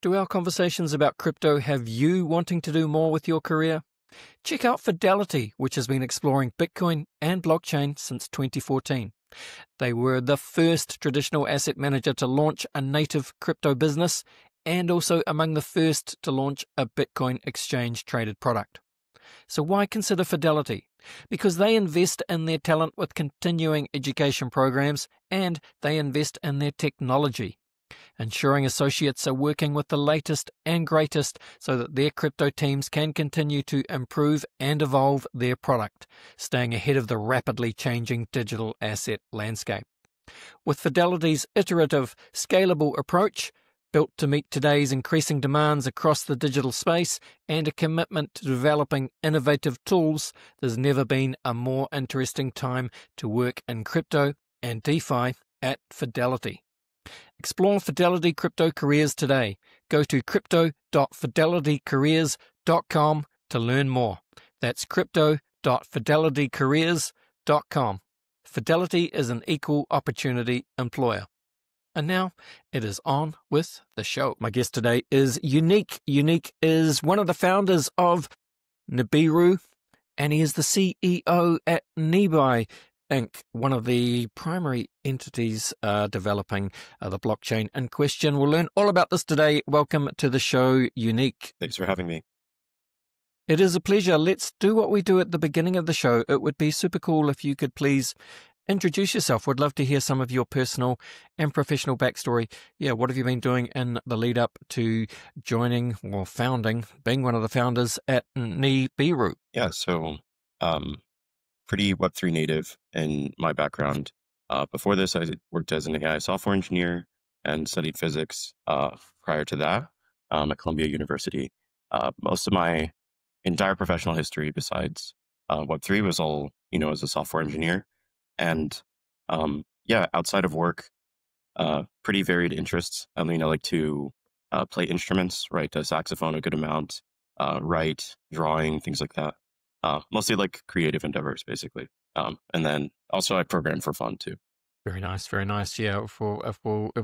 Do our conversations about crypto have you wanting to do more with your career? Check out Fidelity, which has been exploring Bitcoin and blockchain since 2014. They were the first traditional asset manager to launch a native crypto business and also among the first to launch a Bitcoin exchange-traded product. So why consider Fidelity? Because they invest in their talent with continuing education programs and they invest in their technology, ensuring associates are working with the latest and greatest so that their crypto teams can continue to improve and evolve their product, staying ahead of the rapidly changing digital asset landscape. With Fidelity's iterative, scalable approach, built to meet today's increasing demands across the digital space and a commitment to developing innovative tools, there's never been a more interesting time to work in crypto and DeFi at Fidelity. Explore Fidelity Crypto Careers today. Go to crypto.fidelitycareers.com to learn more. That's crypto.fidelitycareers.com. Fidelity is an equal opportunity employer. And now it is on with the show. My guest today is Unique. Unique is one of the founders of Nibiru, and he is the CEO at Nibiru Inc., one of the primary entities developing the blockchain in question. We'll learn all about this today. Welcome to the show, Unique. Thanks for having me. It is a pleasure. Let's do what we do at the beginning of the show. It would be super cool if you could please introduce yourself. We'd love to hear some of your personal and professional backstory. Yeah, what have you been doing in the lead up to joining or founding, being one of the founders at Nibiru? Yeah, so pretty Web3 native in my background. Before this, I worked as an AI software engineer and studied physics prior to that at Columbia University. Most of my entire professional history besides Web3 was all, as a software engineer. And outside of work, pretty varied interests. I like to play instruments, write a saxophone a good amount, write, drawing, things like that. Mostly like creative endeavors, basically. And then also I program for fun too. Very nice, very nice. Yeah, if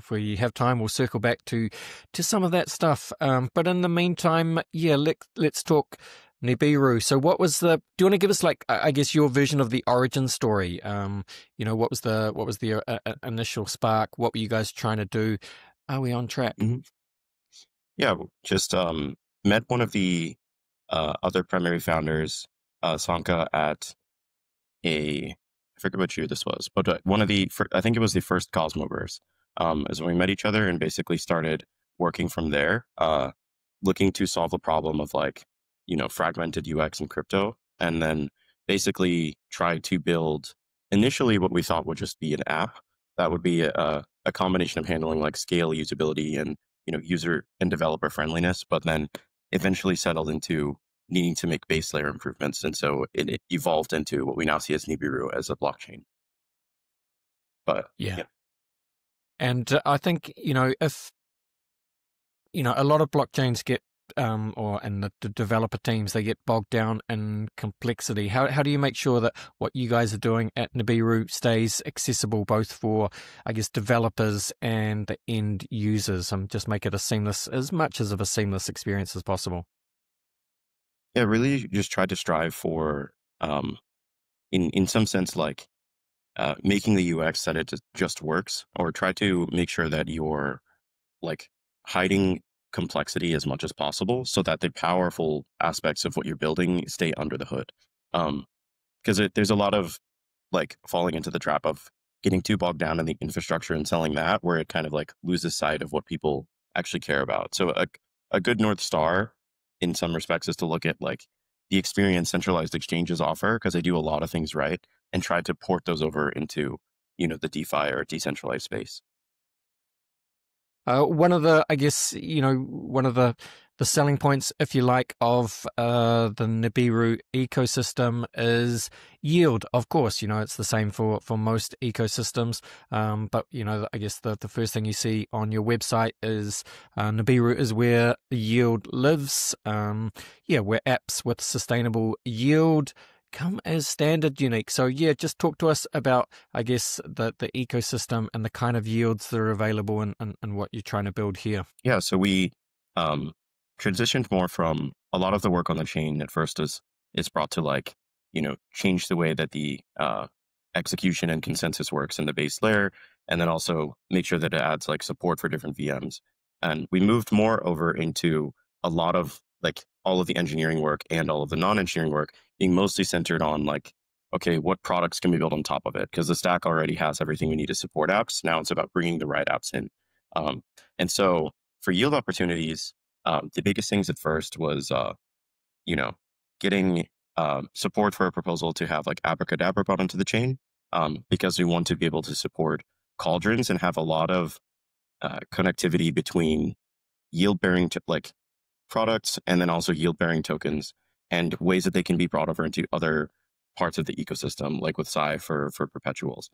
we have time, we'll circle back to some of that stuff. But in the meantime, yeah, let's talk Nibiru. So what was do you want to give us I guess your version of the origin story? What was the initial spark? What were you guys trying to do? Are we on track? Mm-hmm. Yeah, just met one of the other primary founders, Sanka, at I forget which year this was, but one of I think it was the first Cosmoverse, is when we met each other and basically started working from there, looking to solve the problem of fragmented UX in crypto, and then basically try to build initially what we thought would just be an app that would be a combination of handling scale, usability, and user and developer friendliness, but then eventually settled into needing to make base layer improvements. And so it evolved into what we now see as Nibiru as a blockchain. But yeah. And I think, if, a lot of blockchains get, and the developer teams, they get bogged down in complexity. How do you make sure that what you guys are doing at Nibiru stays accessible both for, I guess, developers and the end users, and just make it as much of a seamless experience as possible? Yeah, really just try to strive for, in some sense, making the UX that it just works, or try to make sure that you're hiding complexity as much as possible so that the powerful aspects of what you're building stay under the hood. Because there's a lot of falling into the trap of getting too bogged down in the infrastructure and selling that, where it kind of loses sight of what people actually care about. So a good North Star in some respects is to look at the experience centralized exchanges offer, because they do a lot of things right, and try to port those over into, the DeFi or decentralized space. One of the, I guess, one of the selling points, if you like, of the Nibiru ecosystem is yield. Of course, it's the same for most ecosystems. But, I guess the first thing you see on your website is Nibiru is where yield lives. Where apps with sustainable yield come as standard, Unique. So yeah, just talk to us about, I guess, the ecosystem and the kind of yields that are available and what you're trying to build here. Yeah, so we um, transitioned more from a lot of the work on the chain at first is brought to like, change the way that the execution and consensus works in the base layer, and then also make sure that it adds like support for different VMs. And we moved more over into a lot of like all of the engineering work and all of the non-engineering work being mostly centered on like, okay, what products can we build on top of it? Because the stack already has everything we need to support apps. Now it's about bringing the right apps in. And so for yield opportunities, the biggest things at first was, getting support for a proposal to have like Abracadabra brought onto the chain, because we want to be able to support cauldrons and have a lot of connectivity between yield-bearing like products and then also yield-bearing tokens and ways that they can be brought over into other parts of the ecosystem, like with Sai for perpetuals.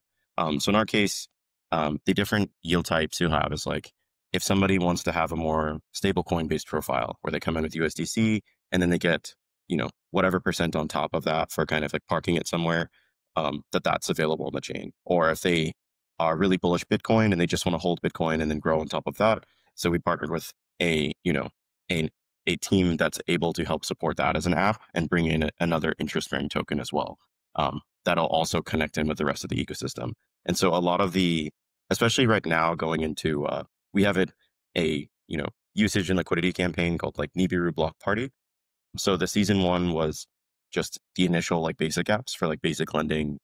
So in our case, the different yield types you have is like, if somebody wants to have a more stable coin based profile where they come in with USDC and then they get, whatever percent on top of that for kind of like parking it somewhere, that's available on the chain. Or if they are really bullish Bitcoin and they just want to hold Bitcoin and then grow on top of that. So we partnered with a team that's able to help support that as an app and bring in another interest-bearing token as well. That'll also connect in with the rest of the ecosystem. And so a lot of especially right now going into, we have a usage and liquidity campaign called like Nibiru Block Party. So the season 1 was just the initial like basic apps for like basic lending,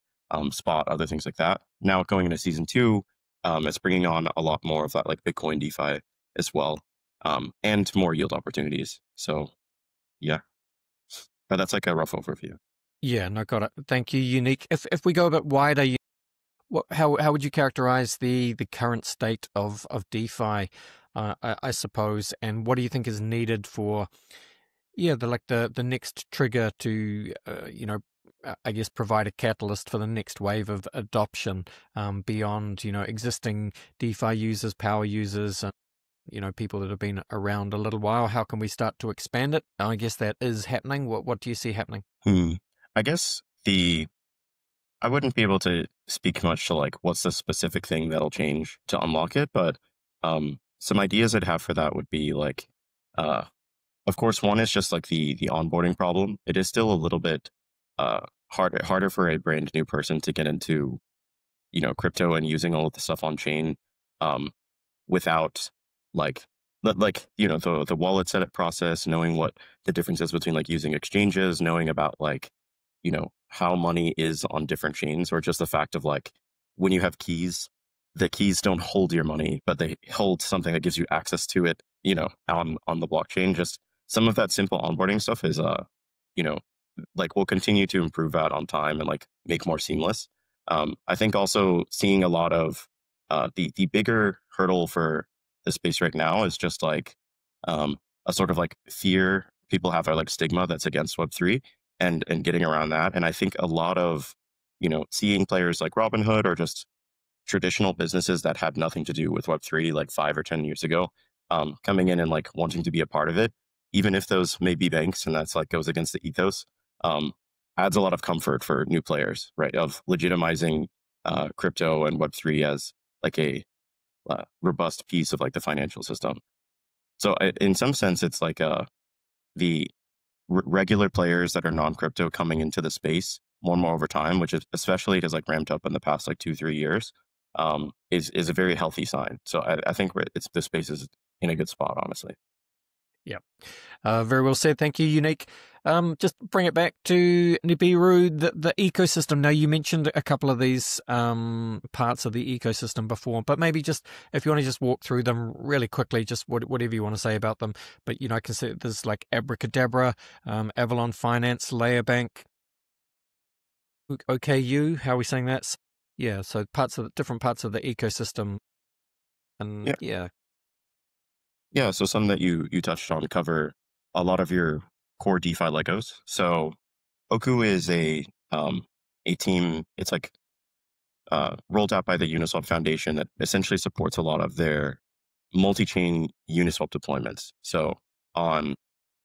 spot, other things like that. Now going into season 2, it's bringing on a lot more of that like Bitcoin DeFi as well, and more yield opportunities. So yeah, but that's like a rough overview. Yeah, no, got it. Thank you, Unique. If we go a bit wider, how would you characterize the current state of DeFi, I suppose, and what do you think is needed for the next trigger to I guess provide a catalyst for the next wave of adoption, beyond existing DeFi users, power users, and people that have been around a little while? How can we start to expand it? I guess that is happening. What do you see happening? I guess I wouldn't be able to speak much to like what's the specific thing that'll change to unlock it, but some ideas I'd have for that would be like, of course, one is just like the onboarding problem. It is still a little bit harder for a brand new person to get into crypto and using all of the stuff on chain, without the wallet setup process, knowing what the difference is between like using exchanges, knowing about like how money is on different chains, or just the fact of like when you have keys, the keys don't hold your money, but they hold something that gives you access to it, on the blockchain. Just some of that simple onboarding stuff is, like we'll continue to improve that on time and like make more seamless. I think also seeing a lot of the bigger hurdle for the space right now is just like a sort of like fear people have, or like stigma that's against Web3 and getting around that. And I think a lot of, seeing players like Robinhood or just traditional businesses that had nothing to do with Web3 like 5 or 10 years ago, coming in and like wanting to be a part of it, even if those may be banks and that's like goes against the ethos, adds a lot of comfort for new players, right? Of legitimizing crypto and Web3 as like a robust piece of like the financial system. So in some sense, it's like the regular players that are non-crypto coming into the space more and more over time, which is especially has like ramped up in the past like 2-3 years, is a very healthy sign. So I think the space is in a good spot, honestly. Yeah. Very well said. Thank you, Unique. Just bring it back to Nibiru, the ecosystem. Now, you mentioned a couple of these parts of the ecosystem before, but maybe just if you want to just walk through them really quickly, just whatever you want to say about them. But, I can see there's like Abracadabra, Avalon Finance, Layer Bank, OKU. How are we saying that? Yeah, so different parts of the ecosystem. And Yeah, so some that you touched on cover a lot of your core DeFi Legos. So Oku is a team. It's like rolled out by the Uniswap Foundation that essentially supports a lot of their multi-chain Uniswap deployments. So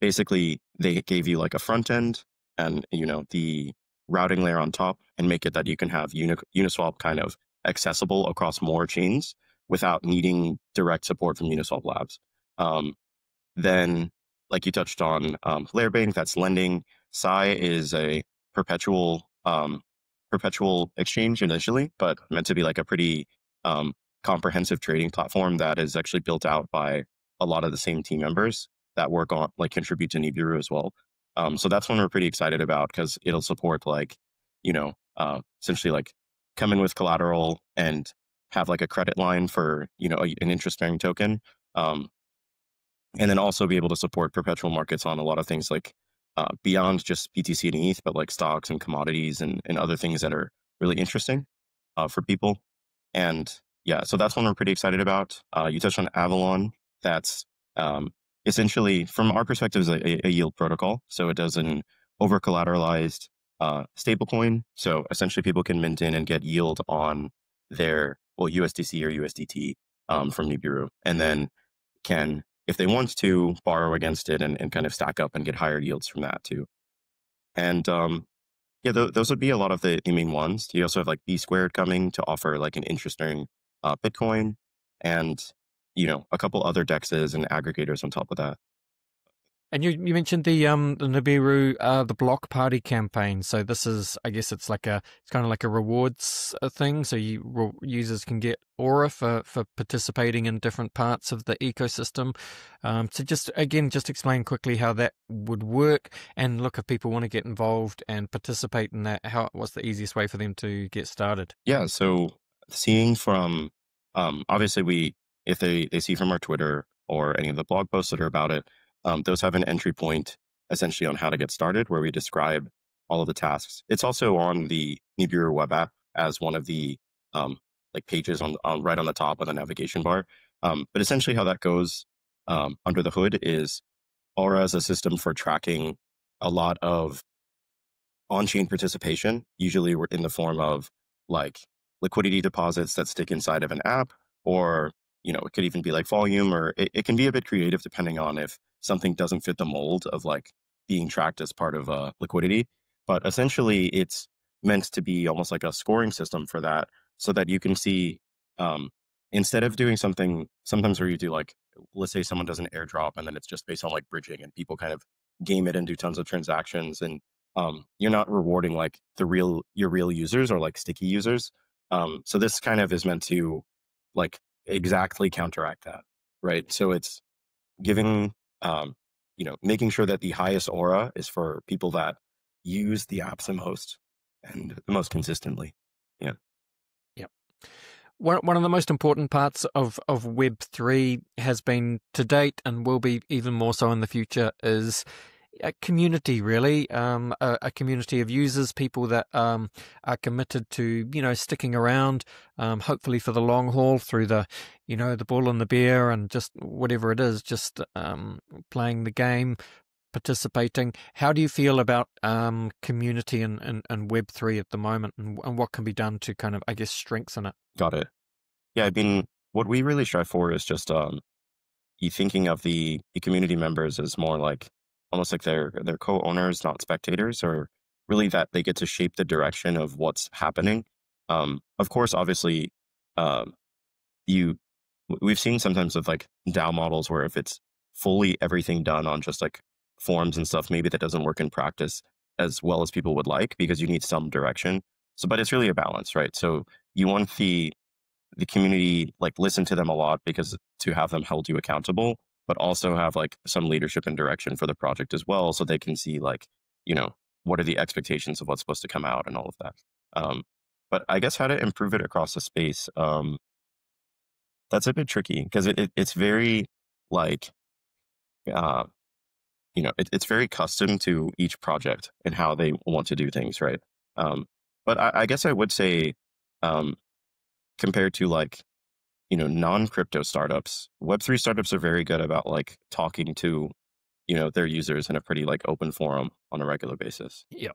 basically they gave you like a front end and the routing layer on top, and make it that you can have Uniswap kind of accessible across more chains without needing direct support from Uniswap Labs. Then, like you touched on, Layer Bank, that's lending. Psi is a perpetual perpetual exchange initially, but meant to be like a pretty comprehensive trading platform that is actually built out by a lot of the same team members that work on like contribute to Nibiru as well. So that's one we're pretty excited about because it'll support like, essentially like come in with collateral and have like a credit line for, an interest bearing token. And then also be able to support perpetual markets on a lot of things like beyond just BTC and ETH, but like stocks and commodities and other things that are really interesting for people. And yeah, so that's one we're pretty excited about. You touched on Avalon. That's essentially, from our perspective, is a yield protocol. So it does an over collateralized stablecoin. So essentially, people can mint in and get yield on their USDC or USDT from Nibiru, and then can, if they want to, borrow against it and kind of stack up and get higher yields from that too. And yeah, those would be a lot of the main ones. You also have like B Squared coming to offer like an interesting Bitcoin, and a couple other dexes and aggregators on top of that. And you mentioned the Nibiru the block party campaign. So this is, I guess it's kind of like a rewards thing. So users can get aura for participating in different parts of the ecosystem. So just explain quickly how that would work, and look, if people want to get involved and participate in that, what's the easiest way for them to get started? Yeah, so seeing from obviously if they see from our Twitter or any of the blog posts that are about it. Those have an entry point essentially on how to get started, where we describe all of the tasks. It's also on the Nibiru web app as one of the like pages on right on the top of the navigation bar. But essentially how that goes under the hood is Aura is a system for tracking a lot of on-chain participation. Usually we're in the form of like liquidity deposits that stick inside of an app, or it could even be like volume, or it can be a bit creative depending on if something doesn't fit the mold of like being tracked as part of liquidity. But essentially, it's meant to be almost like a scoring system for that, so that you can see, instead of doing something sometimes where you do like, let's say someone does an airdrop and then it's just based on like bridging and people kind of game it and do tons of transactions, and you're not rewarding like your real users or like sticky users. So this kind of is meant to like exactly counteract that, right? So it's giving, making sure that the highest aura is for people that use the apps the most and the most consistently. Yeah. Yep. One of the most important parts of Web3 has been to date, and will be even more so in the future, is a community, really, a community of users, people that are committed to, sticking around, hopefully for the long haul, through the, the bull and the bear, and just whatever it is, just playing the game, participating. How do you feel about community and Web3 at the moment, and what can be done to kind of, I guess, strengthen it? Got it. Yeah, I mean, what we really strive for is just you thinking of the community members as more like almost like they're co-owners, not spectators, or really that they get to shape the direction of what's happening. Of course, obviously, we've seen sometimes with like DAO models where if it's fully everything done on just like forms and stuff, maybe that doesn't work in practice as well as people would like, because you need some direction. So, but it's really a balance, right? So you want the community, like listen to them a lot, because to have them held you accountable, but also have like some leadership and direction for the project as well, so they can see like, what are the expectations of what's supposed to come out and all of that. But I guess how to improve it across the space, that's a bit tricky, because it's very like, it's very custom to each project and how they want to do things, right? But I guess I would say, compared to like, non-crypto startups, Web3 startups are very good about like talking to, their users in a pretty like open forum on a regular basis. Yeah.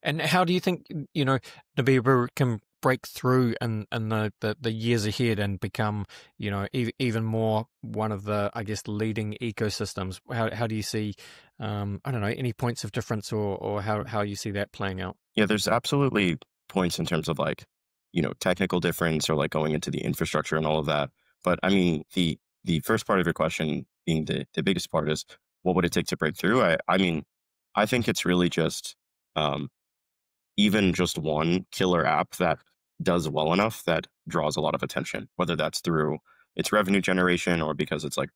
And how do you think, Nibiru can break through in the years ahead and become, even more one of the, I guess, leading ecosystems? How do you see, I don't know, any points of difference, or how you see that playing out? Yeah, there's absolutely points in terms of like, technical difference or like going into the infrastructure and all of that. But I mean, the first part of your question being the biggest part is what would it take to break through? I mean, I think it's really just um, even just one killer app that does well enough that draws a lot of attention, whether that's through its revenue generation or because it's like,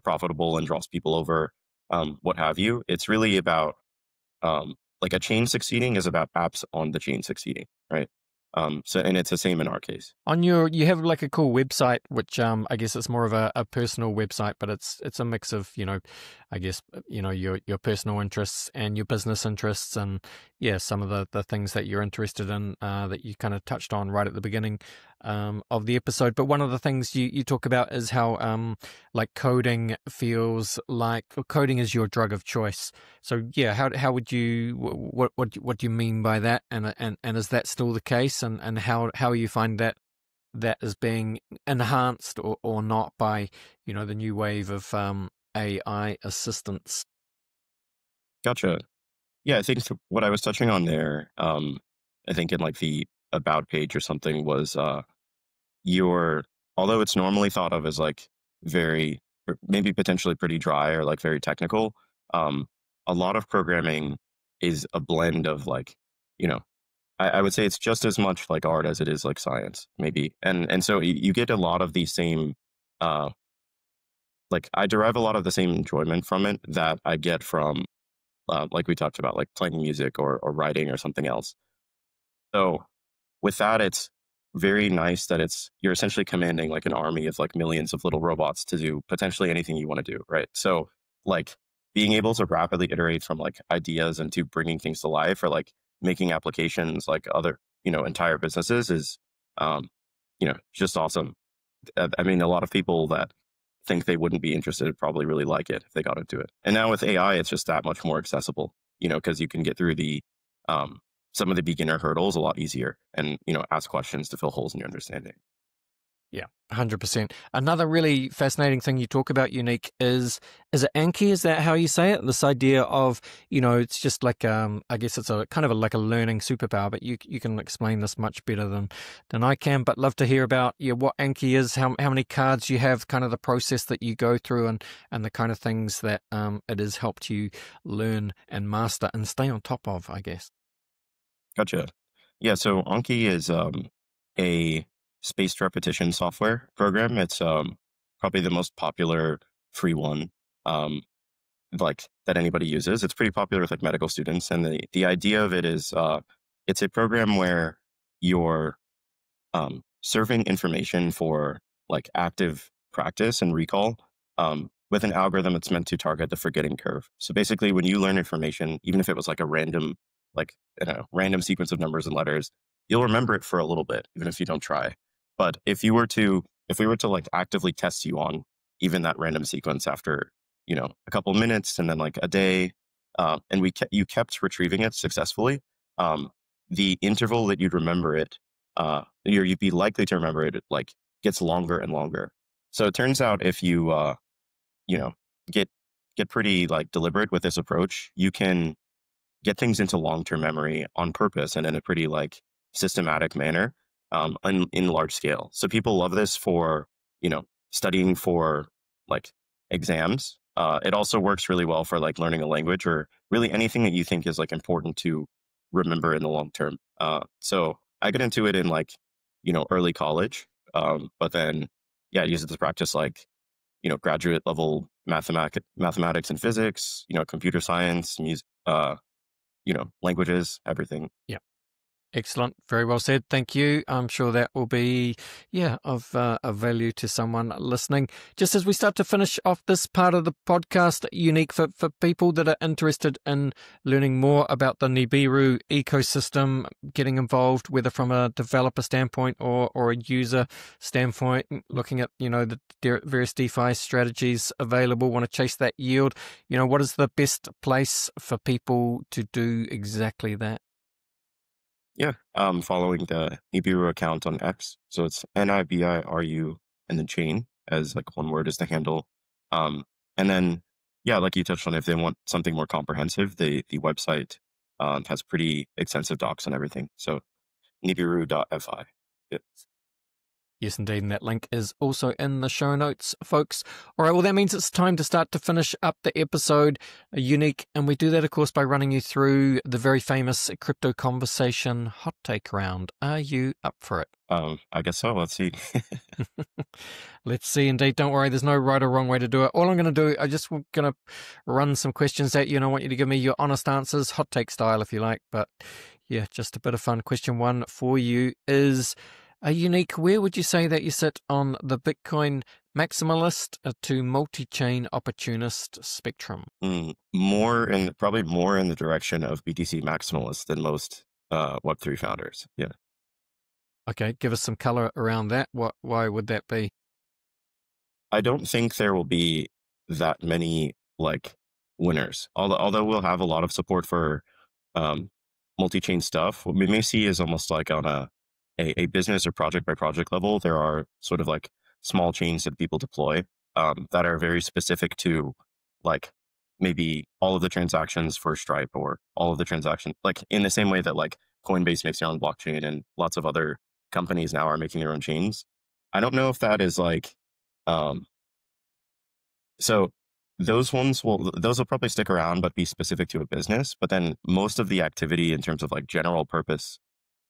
profitable and draws people over, what have you. It's really about like a chain succeeding is about apps on the chain succeeding, right? So, and it's the same in our case. On you have like a cool website, which I guess it's more of a personal website, but it's a mix of, I guess, your personal interests and your business interests, and yeah, some of the things that you're interested in that you kind of touched on right at the beginning of the episode. But one of the things you talk about is how like coding feels like, well, coding is your drug of choice. So yeah, how would you, what do you mean by that, and is that still the case, and how you find that is being enhanced or not by the new wave of AI assistance? Gotcha. Yeah, I think what I was touching on there, I think in like the about page or something was your, although it's normally thought of as like very, or maybe potentially pretty dry or like very technical, um, a lot of programming is a blend of like, you know, I would say it's just as much like art as it is like science, maybe. And so you get a lot of these same, uh, like I derive a lot of the same enjoyment from it that I get from, like we talked about, like playing music or writing or something else. So with that, it's very nice that you're essentially commanding like an army of like millions of little robots to do potentially anything you want to do, right? So like being able to rapidly iterate from like ideas into bringing things to life or like making applications like other, entire businesses is, just awesome. I mean, a lot of people that think they wouldn't be interested would probably really like it if they got into it. And now with AI, it's just that much more accessible, because you can get through um, some of the beginner hurdles a lot easier and, ask questions to fill holes in your understanding. Yeah, 100%. Another really fascinating thing you talk about, Unique, is it Anki? Is that how you say it? This idea of, it's just like, I guess it's a kind of like a learning superpower, but you can explain this much better than I can. But love to hear about what Anki is, how many cards you have, kind of the process that you go through, and the kind of things that it has helped you learn and master and stay on top of, I guess. Gotcha. Yeah, so Anki is a spaced repetition software program. It's probably the most popular free one like that anybody uses. It's pretty popular with like medical students, and the idea of it is it's a program where you're serving information for like active practice and recall with an algorithm that's meant to target the forgetting curve. So basically, when you learn information, even if it was like a random, like random sequence of numbers and letters, you'll remember it for a little bit, even if you don't try. But if we were to like actively test you on even that random sequence after, a couple minutes and then like a day, and you kept retrieving it successfully, the interval that you'd remember it you'd be likely to remember it like gets longer and longer. So it turns out if you you know get pretty like deliberate with this approach, you can get things into long-term memory on purpose and in a pretty like systematic manner in large scale. So people love this for studying for like exams. It also works really well for like learning a language or really anything that you think is like important to remember in the long term. So I get into it in like early college, but then yeah, I use it to practice like graduate level mathematics and physics, computer science, music, languages, everything. Yeah. Excellent. Very well said. Thank you. I'm sure that will be, of value to someone listening. Just as we start to finish off this part of the podcast, Unique, for people that are interested in learning more about the Nibiru ecosystem, getting involved, whether from a developer standpoint or a user standpoint, looking at, the various DeFi strategies available, want to chase that yield, what is the best place for people to do exactly that? Yeah, following the Nibiru account on X. So it's Nibiru and then chain as like one word is the handle. And then, yeah, like you touched on, if they want something more comprehensive, the website has pretty extensive docs and everything. So Nibiru.fi. Yeah. Yes, indeed, and that link is also in the show notes, folks. All right, well, that means it's time to start to finish up the episode, Unique, and we do that, of course, by running you through the very famous Crypto Conversation hot take round. Are you up for it? I guess so. Let's see. Let's see, indeed. Don't worry, there's no right or wrong way to do it. All I'm going to do, I just going to run some questions at you, and I want you to give me your honest answers, hot take style, if you like. But yeah, just a bit of fun. Question 1 for you is... Unique, where would you say that you sit on the Bitcoin maximalist to multi-chain opportunist spectrum? Probably more in the direction of BTC maximalist than most Web3 founders. Yeah. Okay, give us some color around that. Why would that be? I don't think there will be that many like winners. Although we'll have a lot of support for multi-chain stuff. What we may see is almost like on a business or project by project level, there are sort of like small chains that people deploy that are very specific to like maybe all of the transactions for Stripe or all of the transactions, like in the same way that like Coinbase makes their own blockchain and lots of other companies now are making their own chains. I don't know if that is like, so those will probably stick around, but be specific to a business. But then most of the activity in terms of like general purpose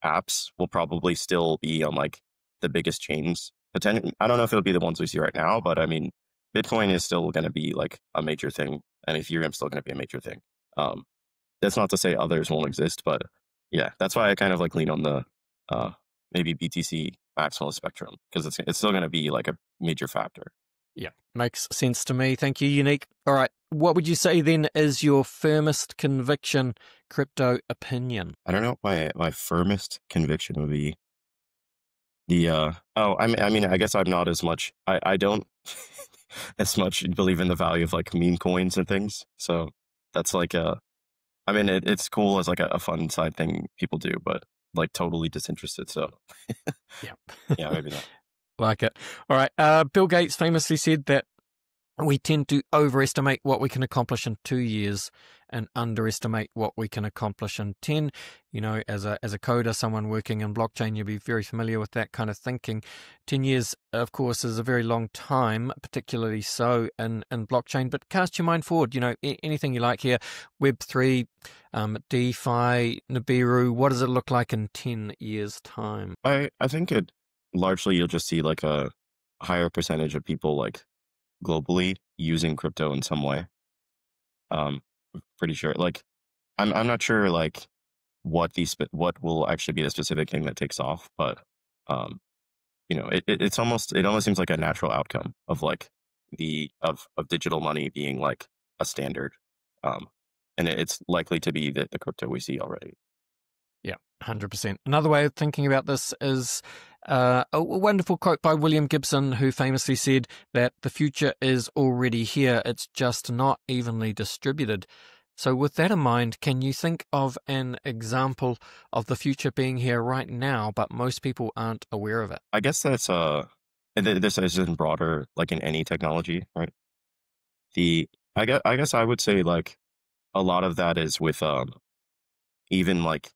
apps will probably still be on like the biggest chains. I don't know if it'll be the ones we see right now, but I mean, Bitcoin is still going to be like a major thing, and Ethereum is still going to be a major thing. That's not to say others won't exist, but yeah, that's why I kind of like lean on the maybe BTC maximalist spectrum, because it's still going to be like a major factor. Yeah, makes sense to me. Thank you, Unique. All right, what would you say then is your firmest conviction crypto opinion? I don't know what my firmest conviction would be. I guess I'm not as much, I don't as much believe in the value of like meme coins and things. So that's like it's cool as like a fun side thing people do, but like totally disinterested. So yeah, yeah, maybe not. Like it. All right. Bill Gates famously said that we tend to overestimate what we can accomplish in 2 years and underestimate what we can accomplish in 10. You know, as a coder, someone working in blockchain, you'll be very familiar with that kind of thinking. 10 years, of course, is a very long time, particularly so in blockchain. But cast your mind forward, you know, anything you like here. Web3, DeFi, Nibiru, what does it look like in 10 years' time? I think it largely you'll just see like a higher percentage of people like globally using crypto in some way. Pretty sure. Like, I'm not sure like what will actually be the specific thing that takes off, but you know, it almost seems like a natural outcome of like of digital money being like a standard, and it's likely to be the crypto we see already. Yeah, 100%. Another way of thinking about this is a wonderful quote by William Gibson, who famously said that the future is already here. It's just not evenly distributed. So with that in mind, can you think of an example of the future being here right now, but most people aren't aware of it? I guess that's this isn't broader, like in any technology, right? I guess I would say like a lot of that is with even like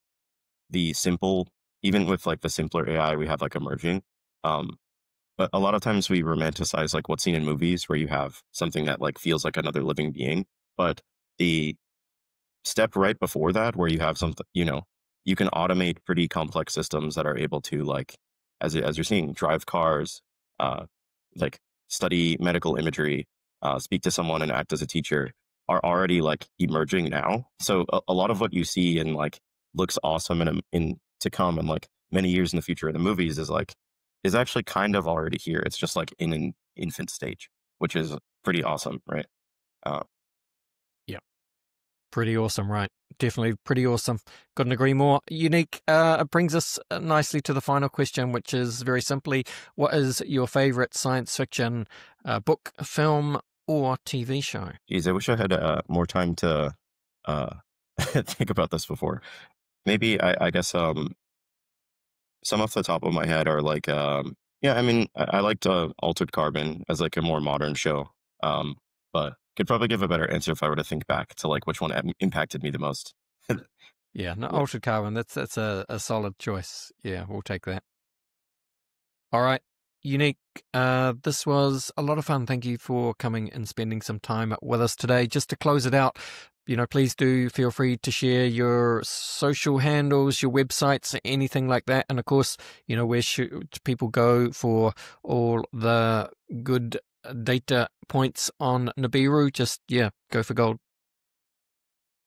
even with like the simpler AI we have like emerging. But a lot of times we romanticize like what's seen in movies where you have something that like feels like another living being. But the step right before that, where you have something, you know, you can automate pretty complex systems that are able to like, as you're seeing, drive cars, like study medical imagery, speak to someone and act as a teacher, are already like emerging now. So a lot of what you see and like looks awesome in to come and like many years in the future in the movies is actually kind of already here. It's just like in an infant stage, which is pretty awesome, right? Yeah, pretty awesome, right? Definitely pretty awesome. Couldn't agree more. Unique. It brings us nicely to the final question, which is very simply, what is your favorite science fiction book, film, or TV show? Geez, I wish I had more time to think about this before. Maybe I guess some off the top of my head are like yeah, I mean I liked Altered Carbon as like a more modern show, but could probably give a better answer if I were to think back to like which one impacted me the most. Yeah, no, Altered Carbon. That's a solid choice. Yeah, we'll take that. All right. Unique. This was a lot of fun. Thank you for coming and spending some time with us today. Just to close it out, please do feel free to share your social handles, your websites, anything like that. And of course, where should people go for all the good data points on Nibiru? Just, go for gold.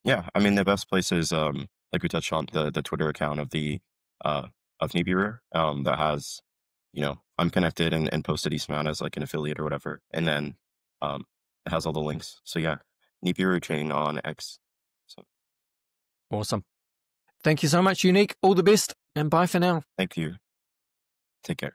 Yeah, I mean, the best place is, like we touched on, the Twitter account of of Nibiru, that has, I'm connected and posted Eastman as like an affiliate or whatever. And then it has all the links. So yeah, Nibiru chain on X. So Awesome. Thank you so much, Unique. All the best, and bye for now. thank you. Take care.